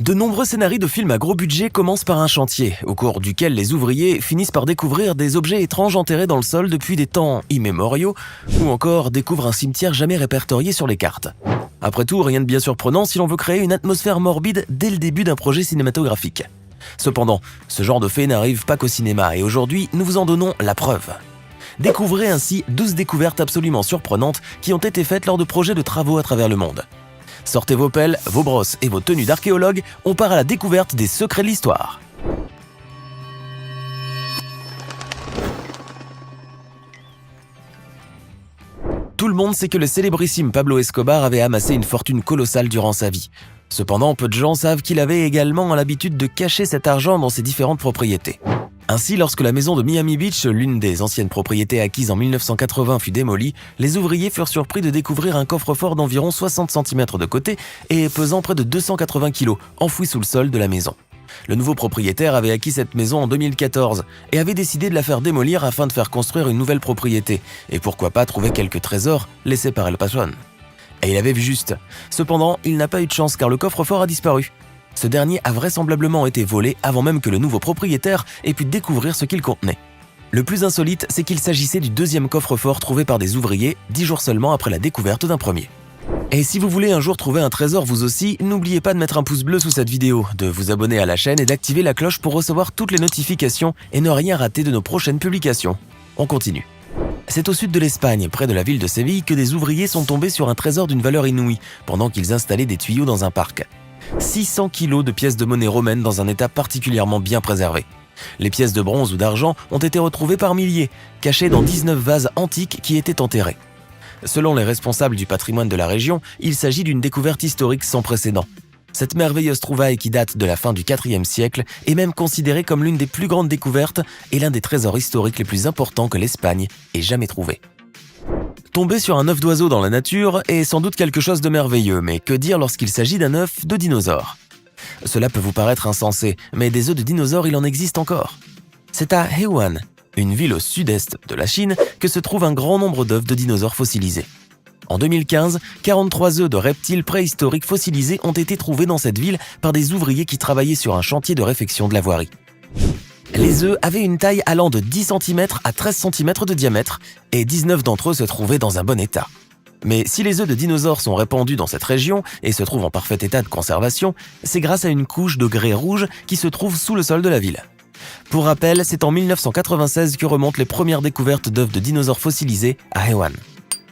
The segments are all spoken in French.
De nombreux scénarios de films à gros budget commencent par un chantier, au cours duquel les ouvriers finissent par découvrir des objets étranges enterrés dans le sol depuis des temps immémoriaux, ou encore découvrent un cimetière jamais répertorié sur les cartes. Après tout, rien de bien surprenant si l'on veut créer une atmosphère morbide dès le début d'un projet cinématographique. Cependant, ce genre de fait n'arrive pas qu'au cinéma et aujourd'hui, nous vous en donnons la preuve. Découvrez ainsi 12 découvertes absolument surprenantes qui ont été faites lors de projets de travaux à travers le monde. Sortez vos pelles, vos brosses et vos tenues d'archéologue, on part à la découverte des secrets de l'histoire. Tout le monde sait que le célébrissime Pablo Escobar avait amassé une fortune colossale durant sa vie. Cependant, peu de gens savent qu'il avait également l'habitude de cacher cet argent dans ses différentes propriétés. Ainsi, lorsque la maison de Miami Beach, l'une des anciennes propriétés acquises en 1980, fut démolie, les ouvriers furent surpris de découvrir un coffre-fort d'environ 60 cm de côté et pesant près de 280 kg, enfoui sous le sol de la maison. Le nouveau propriétaire avait acquis cette maison en 2014 et avait décidé de la faire démolir afin de faire construire une nouvelle propriété et pourquoi pas trouver quelques trésors laissés par El Patron. Et il avait vu juste. Cependant, il n'a pas eu de chance car le coffre-fort a disparu. Ce dernier a vraisemblablement été volé avant même que le nouveau propriétaire ait pu découvrir ce qu'il contenait. Le plus insolite, c'est qu'il s'agissait du deuxième coffre-fort trouvé par des ouvriers 10 jours seulement après la découverte d'un premier. Et si vous voulez un jour trouver un trésor vous aussi, n'oubliez pas de mettre un pouce bleu sous cette vidéo, de vous abonner à la chaîne et d'activer la cloche pour recevoir toutes les notifications et ne rien rater de nos prochaines publications. On continue. C'est au sud de l'Espagne, près de la ville de Séville, que des ouvriers sont tombés sur un trésor d'une valeur inouïe pendant qu'ils installaient des tuyaux dans un parc. 600 kilos de pièces de monnaie romaine dans un état particulièrement bien préservé. Les pièces de bronze ou d'argent ont été retrouvées par milliers, cachées dans 19 vases antiques qui étaient enterrés. Selon les responsables du patrimoine de la région, il s'agit d'une découverte historique sans précédent. Cette merveilleuse trouvaille qui date de la fin du IVe siècle est même considérée comme l'une des plus grandes découvertes et l'un des trésors historiques les plus importants que l'Espagne ait jamais trouvé. Tomber sur un œuf d'oiseau dans la nature est sans doute quelque chose de merveilleux, mais que dire lorsqu'il s'agit d'un œuf de dinosaure? Cela peut vous paraître insensé, mais des œufs de dinosaures il en existe encore. C'est à Heiwan, une ville au sud-est de la Chine, que se trouve un grand nombre d'œufs de dinosaures fossilisés. En 2015, 43 œufs de reptiles préhistoriques fossilisés ont été trouvés dans cette ville par des ouvriers qui travaillaient sur un chantier de réfection de la voirie. Les œufs avaient une taille allant de 10 cm à 13 cm de diamètre et 19 d'entre eux se trouvaient dans un bon état. Mais si les œufs de dinosaures sont répandus dans cette région et se trouvent en parfait état de conservation, c'est grâce à une couche de grès rouge qui se trouve sous le sol de la ville. Pour rappel, c'est en 1996 que remontent les premières découvertes d'œufs de dinosaures fossilisés à Heiwan.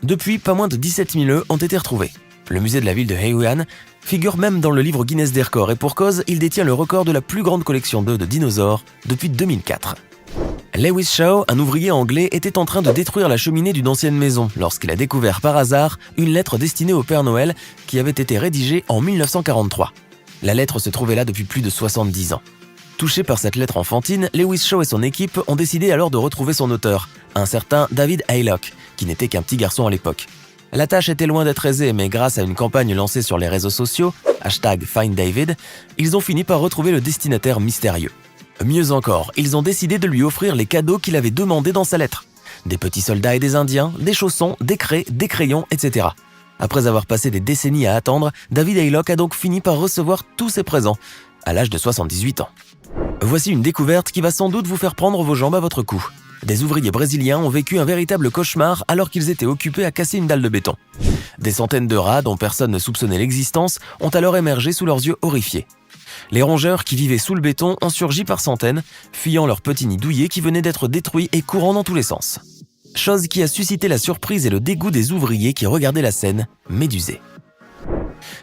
Depuis, pas moins de 17 000 œufs ont été retrouvés. Le musée de la ville de Heiwan figure même dans le livre Guinness des records et pour cause, il détient le record de la plus grande collection d'œufs de dinosaures depuis 2004. Lewis Shaw, un ouvrier anglais, était en train de détruire la cheminée d'une ancienne maison lorsqu'il a découvert par hasard une lettre destinée au Père Noël qui avait été rédigée en 1943. La lettre se trouvait là depuis plus de 70 ans. Touché par cette lettre enfantine, Lewis Shaw et son équipe ont décidé alors de retrouver son auteur, un certain David Haylock, qui n'était qu'un petit garçon à l'époque. La tâche était loin d'être aisée, mais grâce à une campagne lancée sur les réseaux sociaux, #FindDavid, ils ont fini par retrouver le destinataire mystérieux. Mieux encore, ils ont décidé de lui offrir les cadeaux qu'il avait demandés dans sa lettre. Des petits soldats et des indiens, des chaussons, des craies, des crayons, etc. Après avoir passé des décennies à attendre, David Haylock a donc fini par recevoir tous ses présents, à l'âge de 78 ans. Voici une découverte qui va sans doute vous faire prendre vos jambes à votre cou. Des ouvriers brésiliens ont vécu un véritable cauchemar alors qu'ils étaient occupés à casser une dalle de béton. Des centaines de rats dont personne ne soupçonnait l'existence ont alors émergé sous leurs yeux horrifiés. Les rongeurs qui vivaient sous le béton ont surgi par centaines, fuyant leur petit nid douillet qui venait d'être détruit et courant dans tous les sens. Chose qui a suscité la surprise et le dégoût des ouvriers qui regardaient la scène, médusés.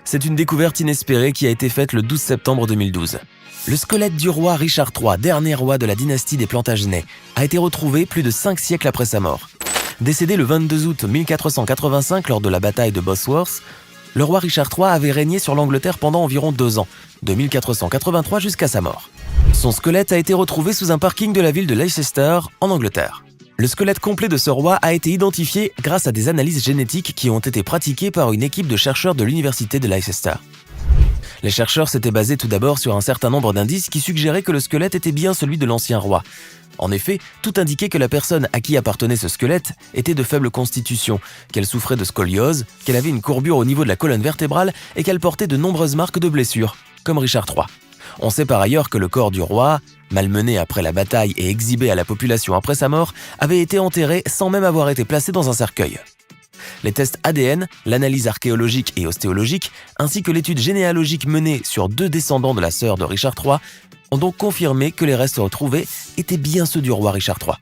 C'est une découverte inespérée qui a été faite le 12 septembre 2012. Le squelette du roi Richard III, dernier roi de la dynastie des Plantagenets, a été retrouvé plus de 5 siècles après sa mort. Décédé le 22 août 1485 lors de la bataille de Bosworth, le roi Richard III avait régné sur l'Angleterre pendant environ 2 ans, de 1483 jusqu'à sa mort. Son squelette a été retrouvé sous un parking de la ville de Leicester, en Angleterre. Le squelette complet de ce roi a été identifié grâce à des analyses génétiques qui ont été pratiquées par une équipe de chercheurs de l'université de Leicester. Les chercheurs s'étaient basés tout d'abord sur un certain nombre d'indices qui suggéraient que le squelette était bien celui de l'ancien roi. En effet, tout indiquait que la personne à qui appartenait ce squelette était de faible constitution, qu'elle souffrait de scoliose, qu'elle avait une courbure au niveau de la colonne vertébrale et qu'elle portait de nombreuses marques de blessures, comme Richard III. On sait par ailleurs que le corps du roi, malmené après la bataille et exhibé à la population après sa mort, avait été enterré sans même avoir été placé dans un cercueil. Les tests ADN, l'analyse archéologique et ostéologique, ainsi que l'étude généalogique menée sur 2 descendants de la sœur de Richard III, ont donc confirmé que les restes retrouvés étaient bien ceux du roi Richard III.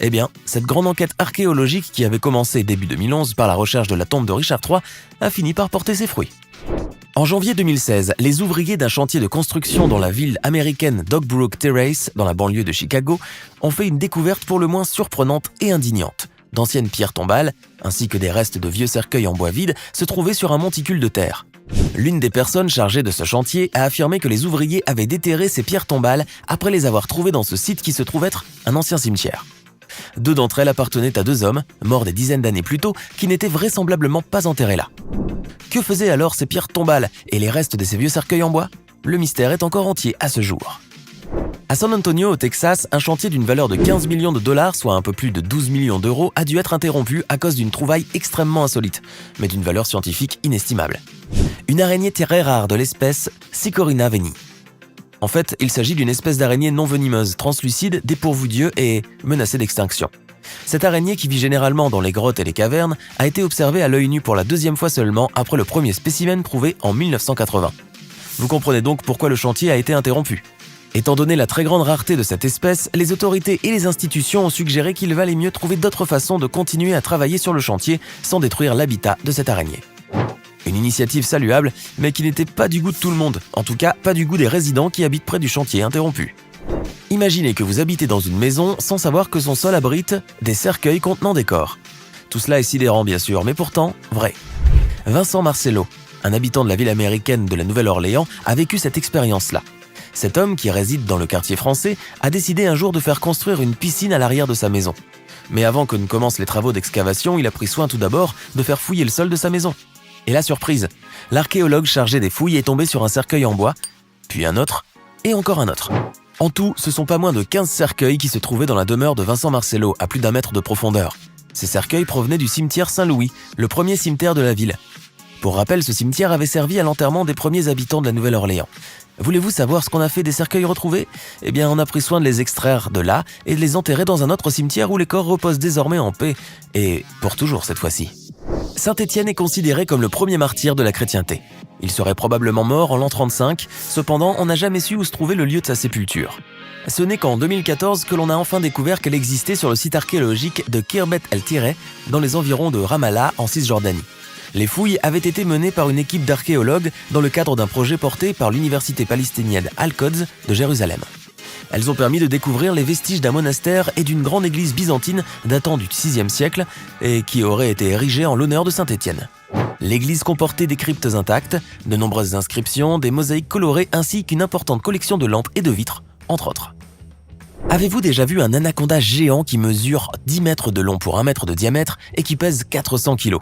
Eh bien, cette grande enquête archéologique qui avait commencé début 2011 par la recherche de la tombe de Richard III a fini par porter ses fruits. En janvier 2016, les ouvriers d'un chantier de construction dans la ville américaine d'Oak Terrace, dans la banlieue de Chicago, ont fait une découverte pour le moins surprenante et indignante. D'anciennes pierres tombales, ainsi que des restes de vieux cercueils en bois vide, se trouvaient sur un monticule de terre. L'une des personnes chargées de ce chantier a affirmé que les ouvriers avaient déterré ces pierres tombales après les avoir trouvées dans ce site qui se trouve être un ancien cimetière. 2 d'entre elles appartenaient à 2 hommes, morts des dizaines d'années plus tôt, qui n'étaient vraisemblablement pas enterrés là. Que faisaient alors ces pierres tombales et les restes de ces vieux cercueils en bois? Le mystère est encore entier à ce jour. À San Antonio, au Texas, un chantier d'une valeur de 15 millions de dollars, soit un peu plus de 12 millions d'euros, a dû être interrompu à cause d'une trouvaille extrêmement insolite, mais d'une valeur scientifique inestimable. Une araignée très rare de l'espèce Cichorina veni. En fait, il s'agit d'une espèce d'araignée non venimeuse, translucide, dépourvue d'yeux et menacée d'extinction. Cette araignée, qui vit généralement dans les grottes et les cavernes, a été observée à l'œil nu pour la 2e fois seulement après le premier spécimen prouvé en 1980. Vous comprenez donc pourquoi le chantier a été interrompu. Étant donné la très grande rareté de cette espèce, les autorités et les institutions ont suggéré qu'il valait mieux trouver d'autres façons de continuer à travailler sur le chantier sans détruire l'habitat de cette araignée. Une initiative saluable, mais qui n'était pas du goût de tout le monde, en tout cas pas du goût des résidents qui habitent près du chantier interrompu. Imaginez que vous habitez dans une maison sans savoir que son sol abrite des cercueils contenant des corps. Tout cela est sidérant bien sûr, mais pourtant vrai. Vincent Marcello, un habitant de la ville américaine de la Nouvelle-Orléans, a vécu cette expérience-là. Cet homme, qui réside dans le quartier français, a décidé un jour de faire construire une piscine à l'arrière de sa maison. Mais avant que ne commencent les travaux d'excavation, il a pris soin tout d'abord de faire fouiller le sol de sa maison. Et la surprise, l'archéologue chargé des fouilles est tombé sur un cercueil en bois, puis un autre, et encore un autre. En tout, ce sont pas moins de 15 cercueils qui se trouvaient dans la demeure de Vincent Marcello, à plus d'1 mètre de profondeur. Ces cercueils provenaient du cimetière Saint-Louis, le premier cimetière de la ville. Pour rappel, ce cimetière avait servi à l'enterrement des premiers habitants de la Nouvelle-Orléans. Voulez-vous savoir ce qu'on a fait des cercueils retrouvés? Eh bien, on a pris soin de les extraire de là et de les enterrer dans un autre cimetière où les corps reposent désormais en paix, et pour toujours cette fois-ci. Saint-Étienne est considéré comme le premier martyr de la chrétienté. Il serait probablement mort en l'an 35, cependant on n'a jamais su où se trouvait le lieu de sa sépulture. Ce n'est qu'en 2014 que l'on a enfin découvert qu'elle existait sur le site archéologique de Khirbet el-Tireh, dans les environs de Ramallah, en Cisjordanie. Les fouilles avaient été menées par une équipe d'archéologues dans le cadre d'un projet porté par l'université palestinienne Al-Quds de Jérusalem. Elles ont permis de découvrir les vestiges d'un monastère et d'une grande église byzantine datant du VIe siècle et qui aurait été érigée en l'honneur de Saint-Étienne. L'église comportait des cryptes intactes, de nombreuses inscriptions, des mosaïques colorées ainsi qu'une importante collection de lampes et de vitres, entre autres. Avez-vous déjà vu un anaconda géant qui mesure 10 mètres de long pour 1 mètre de diamètre et qui pèse 400 kg?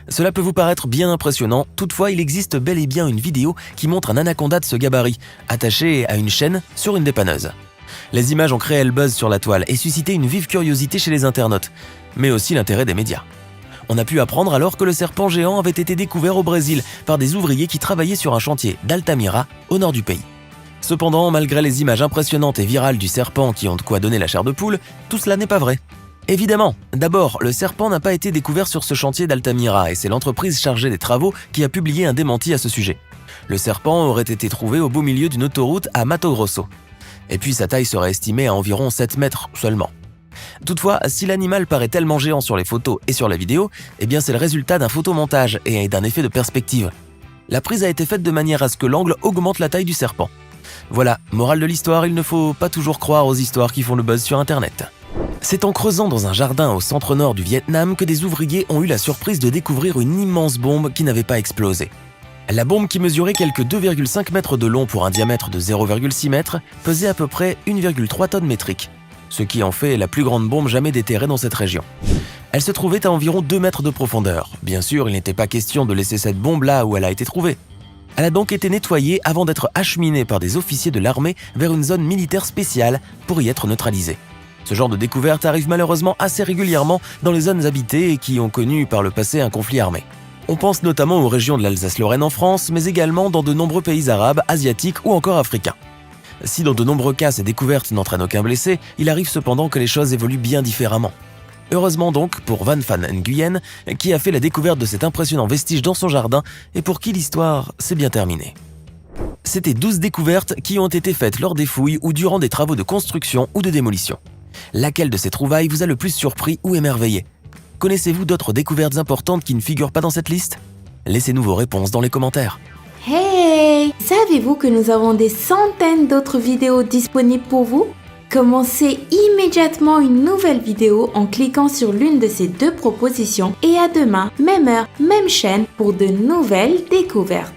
Cela peut vous paraître bien impressionnant, toutefois il existe bel et bien une vidéo qui montre un anaconda de ce gabarit, attaché à une chaîne sur une dépanneuse. Les images ont créé le buzz sur la toile et suscité une vive curiosité chez les internautes, mais aussi l'intérêt des médias. On a pu apprendre alors que le serpent géant avait été découvert au Brésil par des ouvriers qui travaillaient sur un chantier d'Altamira, au nord du pays. Cependant, malgré les images impressionnantes et virales du serpent qui ont de quoi donner la chair de poule, tout cela n'est pas vrai. Évidemment, d'abord, le serpent n'a pas été découvert sur ce chantier d'Altamira et c'est l'entreprise chargée des travaux qui a publié un démenti à ce sujet. Le serpent aurait été trouvé au beau milieu d'une autoroute à Mato Grosso. Et puis sa taille serait estimée à environ 7 mètres seulement. Toutefois, si l'animal paraît tellement géant sur les photos et sur la vidéo, eh bien c'est le résultat d'un photomontage et d'un effet de perspective. La prise a été faite de manière à ce que l'angle augmente la taille du serpent. Voilà, morale de l'histoire, il ne faut pas toujours croire aux histoires qui font le buzz sur internet. C'est en creusant dans un jardin au centre-nord du Vietnam que des ouvriers ont eu la surprise de découvrir une immense bombe qui n'avait pas explosé. La bombe, qui mesurait quelques 2,5 mètres de long pour un diamètre de 0,6 mètres, pesait à peu près 1,3 tonnes métriques, ce qui en fait la plus grande bombe jamais déterrée dans cette région. Elle se trouvait à environ 2 mètres de profondeur. Bien sûr, il n'était pas question de laisser cette bombe là où elle a été trouvée. Elle a donc été nettoyée avant d'être acheminée par des officiers de l'armée vers une zone militaire spéciale pour y être neutralisée. Ce genre de découverte arrive malheureusement assez régulièrement dans les zones habitées et qui ont connu par le passé un conflit armé. On pense notamment aux régions de l'Alsace-Lorraine en France, mais également dans de nombreux pays arabes, asiatiques ou encore africains. Si dans de nombreux cas ces découvertes n'entraînent aucun blessé, il arrive cependant que les choses évoluent bien différemment. Heureusement donc pour Van Van Nguyen, qui a fait la découverte de cet impressionnant vestige dans son jardin et pour qui l'histoire s'est bien terminée. C'était 12 découvertes qui ont été faites lors des fouilles ou durant des travaux de construction ou de démolition. Laquelle de ces trouvailles vous a le plus surpris ou émerveillé? Connaissez-vous d'autres découvertes importantes qui ne figurent pas dans cette liste? Laissez-nous vos réponses dans les commentaires. Hey! Savez-vous que nous avons des centaines d'autres vidéos disponibles pour vous? Commencez immédiatement une nouvelle vidéo en cliquant sur l'une de ces deux propositions et à demain, même heure, même chaîne pour de nouvelles découvertes.